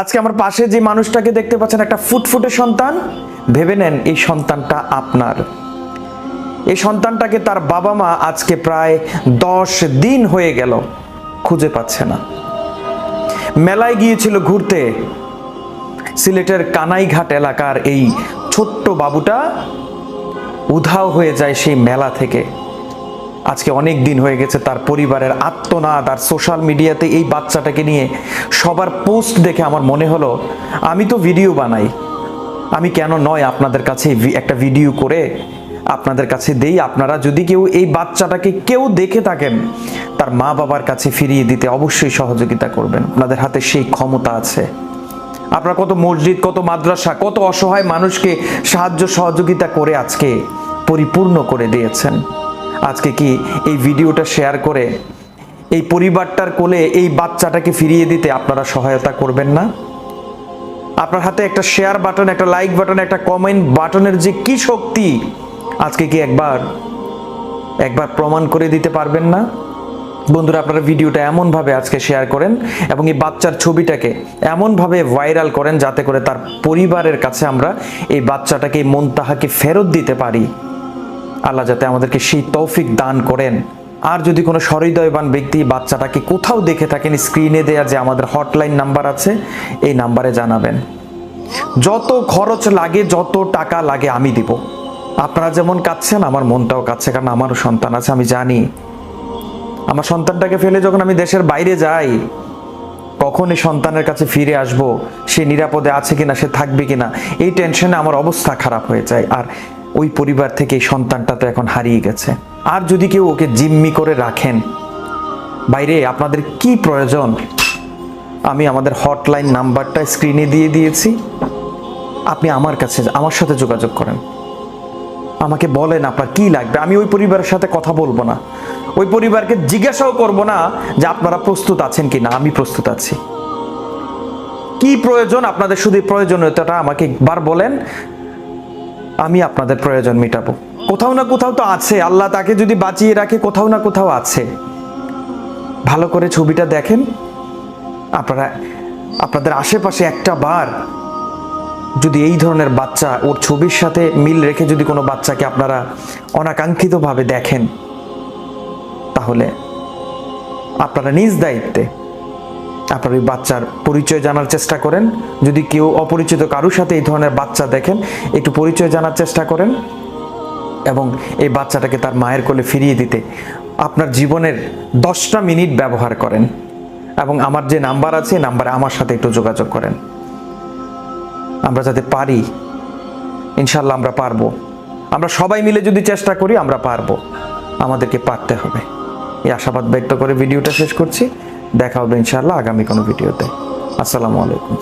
আজকে আমার পাশে যে মানুষটাকে দেখতে পাচ্ছেন, একটা ফুটফুটে সন্তান, ভেবে নেন এই সন্তানটা আপনার। এই সন্তানটাকে তার বাবা মা আজকে প্রায় 10 দিন হয়ে গেল খুঁজে পাচ্ছে না। মেলায় গিয়েছিল ঘুরতে, সিলেটের কানাইঘাট এলাকার এই ছোট্ট বাবুটা উধাও হয়ে যায় সেই মেলা থেকে। আজকে অনেক দিন হয়ে গেছে। তার পরিবারের আত্মনাদ আর সোশ্যাল মিডিয়াতে এই বাচ্চাটাকে নিয়ে সবার পোস্ট দেখে আমার মনে হলো আমি তো ভিডিও বানাই, আমি কেন নয় আপনাদের কাছে একটা ভিডিও করে আপনাদের কাছে দেই। আপনারা যদি কেউ এই বাচ্চাটাকে কেউ দেখে থাকেন, তার মা বাবার কাছে ফিরিয়ে দিতে অবশ্যই সহযোগিতা করবেন। আপনাদের হাতে সেই ক্ষমতা আছে। আপনারা কত মসজিদ, কত মাদ্রাসা, কত অসহায় মানুষকে সাহায্য সহযোগিতা করে আজকে পরিপূর্ণ করে দিয়েছেন। আজকে কি এই ভিডিওটা শেয়ার করে এই পরিবারটার কোলে এই বাচ্চাটাকে ফিরিয়ে দিতে আপনারা সহায়তা করবেন না? আপনার হাতে একটা শেয়ার বাটন, একটা লাইক বাটন, একটা কমেন্ট বাটনের যে কি শক্তি, আজকে কি একবার প্রমাণ করে দিতে পারবেন না? বন্ধুরা, আপনারা ভিডিওটা এমনভাবে আজকে শেয়ার করেন এবং এই বাচ্চার ছবিটাকে এমনভাবে ভাইরাল করেন যাতে করে তার পরিবারের কাছে আমরা এই বাচ্চাটাকে, মুনতাহাকে ফেরত দিতে পারি। আল্লাহ যাতে আমাদেরকে সেই তৌফিক দান করেন। আর যদি কোনো সহৃদয়বান ব্যক্তি বাচ্চাটাকে কোথাও দেখে থাকেন, স্ক্রিনে দেয়া যে আমাদের হটলাইন নাম্বার আছে, এই নাম্বারে জানাবেন। যত খরচ লাগে, যত টাকা লাগে আমি দিব। আপনারা যেমন কাঁদছেন আমার মনটাও কাঁদছে, কারণ আমারও সন্তান আছে। আমি জানি আমার সন্তানটাকে ফেলে যখন আমি দেশের বাইরে যাই, কখন এই সন্তানের কাছে ফিরে আসব, সে নিরাপদে আছে কিনা, সে থাকবে কিনা, এই টেনশনে আমার অবস্থা খারাপ হয়ে যায়। আর ওই পরিবার থেকে এই সন্তানটা তো এখন হারিয়ে গেছে। আর যদি কেউ ওকে জিম্মি করে রাখেন বাইরে, আপনাদের কি প্রয়োজন? আমি আমাদের হটলাইন নাম্বারটা স্ক্রিনে দিয়ে দিয়েছি। আপনি আমার সাথে যোগাযোগ করেন, আমাকে বলেন আপনার কি লাগবে। আমি ওই পরিবারের সাথে কথা বলবো না, ওই পরিবারকে জিজ্ঞাসাও করব না যে আপনারা প্রস্তুত আছেন কিনা। আমি প্রস্তুত আছি। কি প্রয়োজন আপনাদের, শুধু প্রয়োজনীয়তাটা আমাকে একবার বলেন, আমি আপনাদের প্রয়োজন মেটাবো। কোথাও না কোথাও তো আছে, আল্লাহ তাকে যদি বাঁচিয়ে রাখে কোথাও না কোথাও আছে। ভালো করে ছবিটা দেখেন। আপনাদের আশেপাশে একটা বার যদি এই ধরনের বাচ্চা, ওর ছবির সাথে মিল রেখে যদি কোনো বাচ্চাকে আপনারা অনাকাঙ্ক্ষিতভাবে দেখেন, তাহলে আপনারা নিজ দায়িত্বে আপনার ওই বাচ্চার পরিচয় জানার চেষ্টা করেন। যদি কেউ অপরিচিত কারোর সাথে এই ধরনের বাচ্চা দেখেন, একটু পরিচয় জানার চেষ্টা করেন এবং এই বাচ্চাটাকে তার মায়ের কোলে ফিরিয়ে দিতে আপনার জীবনের 10টা মিনিট ব্যবহার করেন। এবং আমার যে নাম্বার আছে, নাম্বারে আমার সাথে একটু যোগাযোগ করেন। আমরা যাতে পারি, ইনশাল্লাহ আমরা পারবো। আমরা সবাই মিলে যদি চেষ্টা করি আমরা পারবো। আমাদেরকে পারতে হবে। এই আশাবাদ ব্যক্ত করে ভিডিওটা শেষ করছি। দেখা হবে ইনশাআল্লাহ আগামী কোনো ভিডিওতে। আসসালামু আলাইকুম।